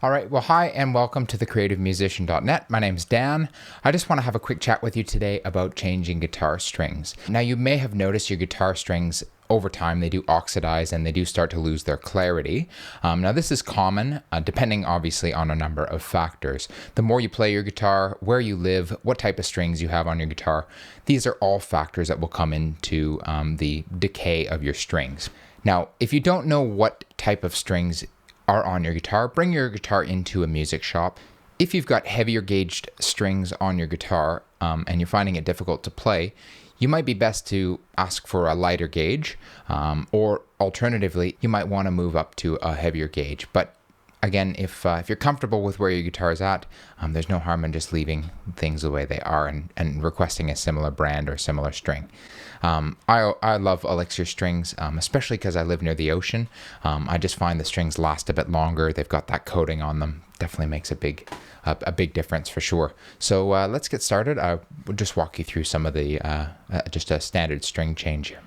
All right, well, hi, and welcome to thecreativemusician.net. My name's Dan. I just want to have a quick chat with you today about changing guitar strings. Now, you may have noticed your guitar strings over time, they do oxidize and they do start to lose their clarity. Now, this is common, depending obviously on a number of factors. The more you play your guitar, where you live, what type of strings you have on your guitar, these are all factors that will come into the decay of your strings. Now, if you don't know what type of strings are on your guitar, bring your guitar into a music shop. If you've got heavier gauged strings on your guitar and you're finding it difficult to play, you might be best to ask for a lighter gauge, or alternatively, you might want to move up to a heavier gauge. But again, if you're comfortable with where your guitar is at, there's no harm in just leaving things the way they are and requesting a similar brand or similar string. I love Elixir strings, especially because I live near the ocean. I just find the strings last a bit longer. They've got that coating on them. Definitely makes a big difference for sure. So let's get started. I will just walk you through some of the just a standard string change here.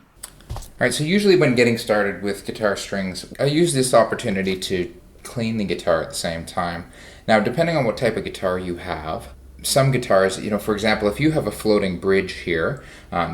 All right. So usually when getting started with guitar strings, I use this opportunity to clean the guitar at the same time. Now, depending on what type of guitar you have, some guitars, for example, if you have a floating bridge here,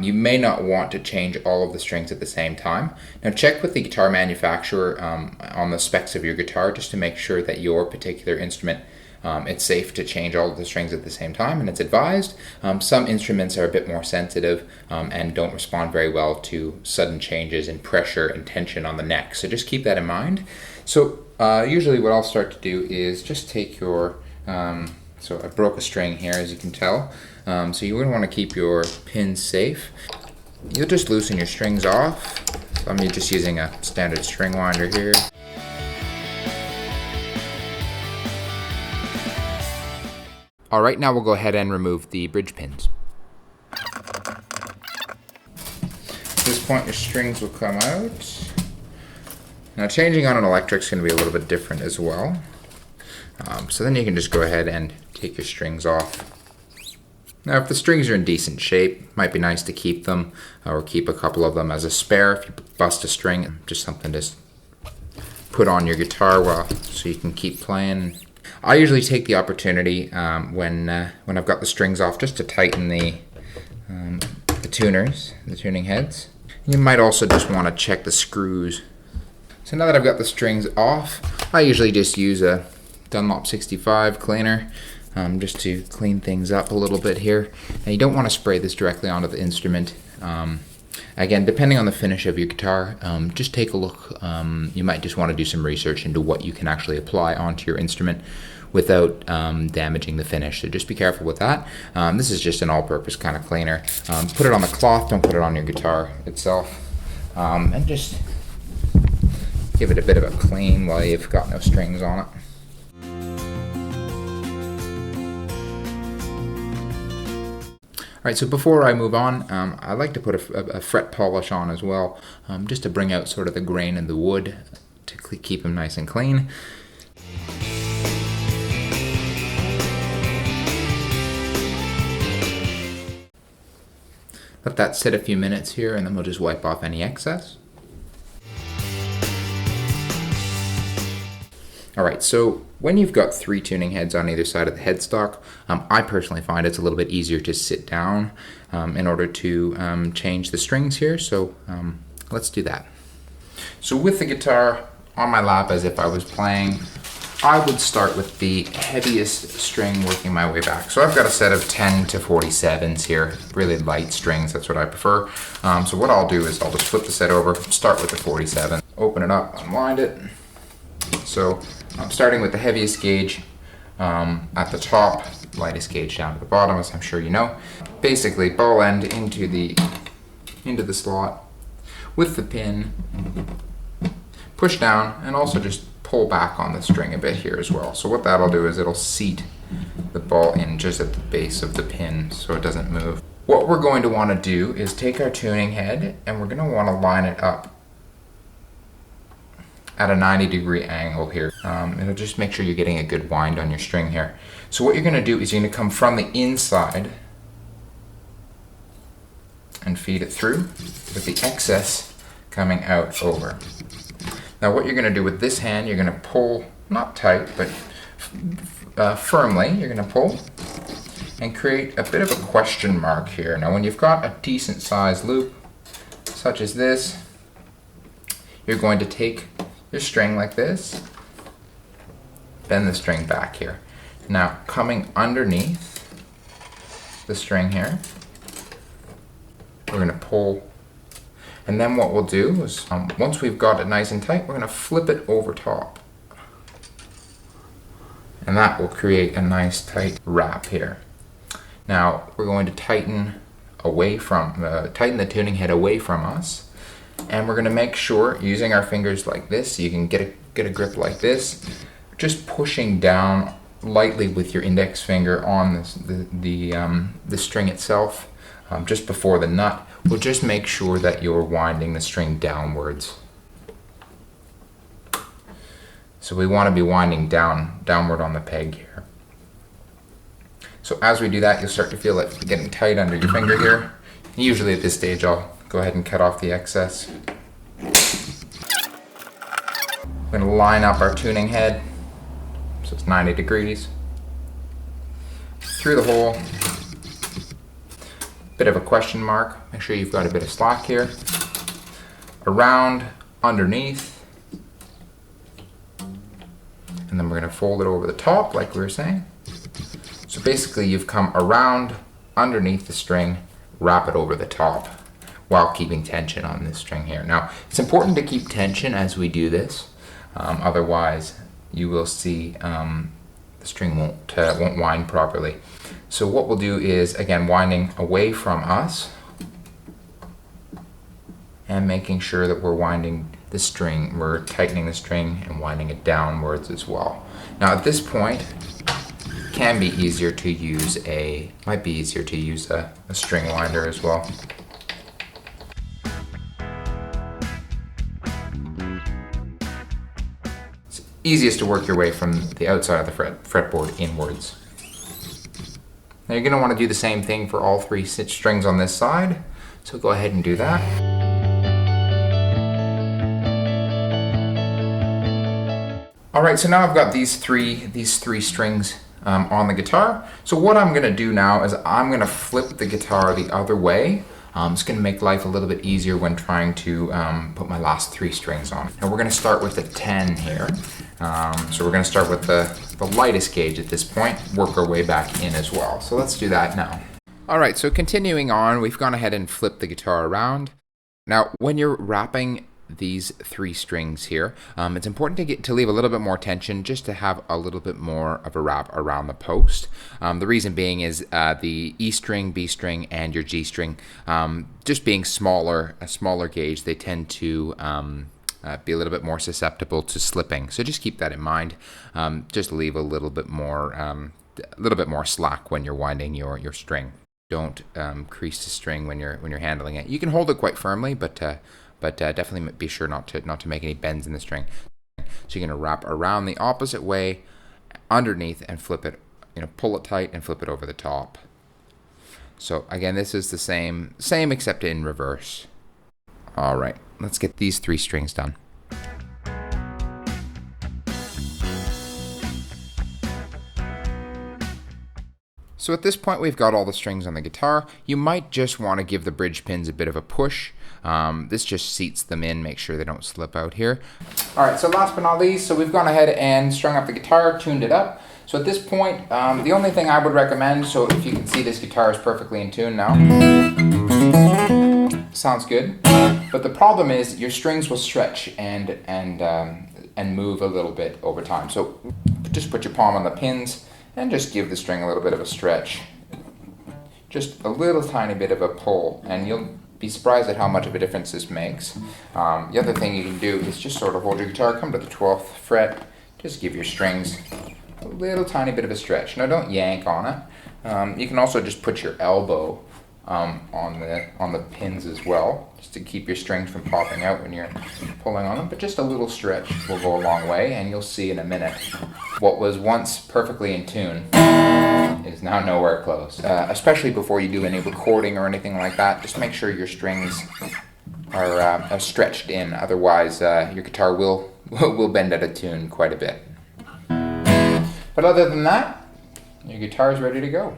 you may not want to change all of the strings at the same time. Now, check with the guitar manufacturer on the specs of your guitar just to make sure that your particular instrument, it's safe to change all of the strings at the same time, and it's advised. Some instruments are a bit more sensitive and don't respond very well to sudden changes in pressure and tension on the neck, so just keep that in mind. So usually what I'll start to do is just take your... So I broke a string here, as you can tell. So you're going to want to keep your pins safe. You'll just loosen your strings off. So I'm just using a standard string winder here. All right, now we'll go ahead and remove the bridge pins. At this point, your strings will come out. Now, changing on an electric is going to be a little bit different as well. So then you can just go ahead and take your strings off. Now, if the strings are in decent shape, it might be nice to keep them or keep a couple of them as a spare. If you bust a string, just something to put on your guitar so you can keep playing. I usually take the opportunity when I've got the strings off just to tighten the tuners, the tuning heads. You might also just want to check the screws. So now that I've got the strings off, I usually just use a Dunlop 65 cleaner just to clean things up a little bit here. Now, you don't want to spray this directly onto the instrument. Again, depending on the finish of your guitar, just take a look. You might just want to do some research into what you can actually apply onto your instrument without damaging the finish, so just be careful with that. This is just an all-purpose kind of cleaner. Put it on the cloth, don't put it on your guitar itself, and just give it a bit of a clean while you've got no strings on it. All right, so before I move on, I like to put a fret polish on as well, just to bring out sort of the grain in the wood to keep them nice and clean. Let that sit a few minutes here, and then we'll just wipe off any excess. All right, so when you've got 3 tuning heads on either side of the headstock, I personally find it's a little bit easier to sit down in order to change the strings here, so let's do that. So with the guitar on my lap as if I was playing, I would start with the heaviest string working my way back. So I've got a set of 10 to 47s here, really light strings, that's what I prefer. So what I'll do is I'll just flip the set over, start with the 47, open it up, unwind it. So I'm starting with the heaviest gauge at the top, lightest gauge down to the bottom, as I'm sure you know. Basically, ball end into the slot with the pin, push down, and also just pull back on the string a bit here as well. So what that'll do is it'll seat the ball in just at the base of the pin so it doesn't move. What we're going to want to do is take our tuning head and we're going to want to line it up at a 90-degree angle here. It'll just make sure you're getting a good wind on your string here. So what you're going to do is you're going to come from the inside and feed it through with the excess coming out over. Now what you're going to do with this hand, you're going to pull, not tight, but firmly. You're going to pull and create a bit of a question mark here. Now when you've got a decent sized loop, such as this, you're going to take your string like this, bend the string back here. Now coming underneath the string here, we're going to pull, and then what we'll do is once we've got it nice and tight, we're going to flip it over top, and that will create a nice tight wrap here. Now we're going to tighten the tuning head away from us, and we're going to make sure, using our fingers like this, you can get a grip like this, just pushing down lightly with your index finger on the string itself, just before the nut. We'll just make sure that you're winding the string downwards. So we want to be winding downward on the peg here. So as we do that, you'll start to feel it getting tight under your finger here. Usually at this stage, I'll go ahead and cut off the excess. We're going to line up our tuning head, so it's 90 degrees. Through the hole, bit of a question mark. Make sure you've got a bit of slack here. Around, underneath. And then we're going to fold it over the top like we were saying. So basically you've come around, underneath the string, wrap it over the top while keeping tension on this string here. Now it's important to keep tension as we do this, otherwise you will see the string won't wind properly. So what we'll do is, again, winding away from us and making sure that we're winding the string, we're tightening the string and winding it downwards as well. Now at this point, might be easier to use a string winder as well. It's easiest to work your way from the outside of the fretboard inwards. Now you're going to want to do the same thing for all three strings on this side, so go ahead and do that. Alright, so now I've got these three strings on the guitar. So what I'm going to do now is I'm going to flip the guitar the other way. It's going to make life a little bit easier when trying to put my last three strings on. Now we're going to start with the 10 here. So we're going to start with the lightest gauge at this point, work our way back in as well. So let's do that now. Alright, so continuing on, we've gone ahead and flipped the guitar around. Now when you're wrapping these three strings here, it's important to leave a little bit more tension, just to have a little bit more of a wrap around the post. The reason being is the E string, B string, and your G string, just being a smaller gauge, they tend to be a little bit more susceptible to slipping. So just keep that in mind. Just leave a little bit more slack when you're winding your string. Don't crease the string when you're handling it. You can hold it quite firmly, but definitely be sure not to make any bends in the string. So you're going to wrap around the opposite way, underneath, and flip it. Pull it tight and flip it over the top. So again, this is the same except in reverse. All right, let's get these three strings done. So at this point, we've got all the strings on the guitar. You might just want to give the bridge pins a bit of a push. This just seats them in, make sure they don't slip out here. All right, so last but not least, so we've gone ahead and strung up the guitar, tuned it up. So at this point, the only thing I would recommend, so if you can see, this guitar is perfectly in tune now. Sounds good. But the problem is your strings will stretch and move a little bit over time. So just put your palm on the pins and just give the string a little bit of a stretch. Just a little tiny bit of a pull, and you'll be surprised at how much of a difference this makes. The other thing you can do is just sort of hold your guitar, come to the 12th fret, just give your strings a little tiny bit of a stretch. Now don't yank on it. You can also just put your elbow on the pins as well, just to keep your strings from popping out when you're pulling on them. But just a little stretch will go a long way, and you'll see in a minute what was once perfectly in tune is now nowhere close. Especially before you do any recording or anything like that, just make sure your strings are stretched in. Otherwise, your guitar will bend out of tune quite a bit. But other than that, your guitar is ready to go.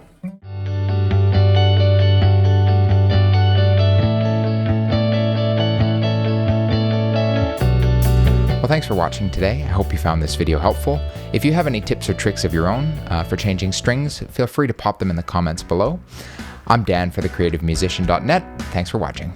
Well, thanks for watching today. I hope you found this video helpful. If you have any tips or tricks of your own for changing strings, feel free to pop them in the comments below. I'm Dan for thecreativemusician.net. Thanks for watching.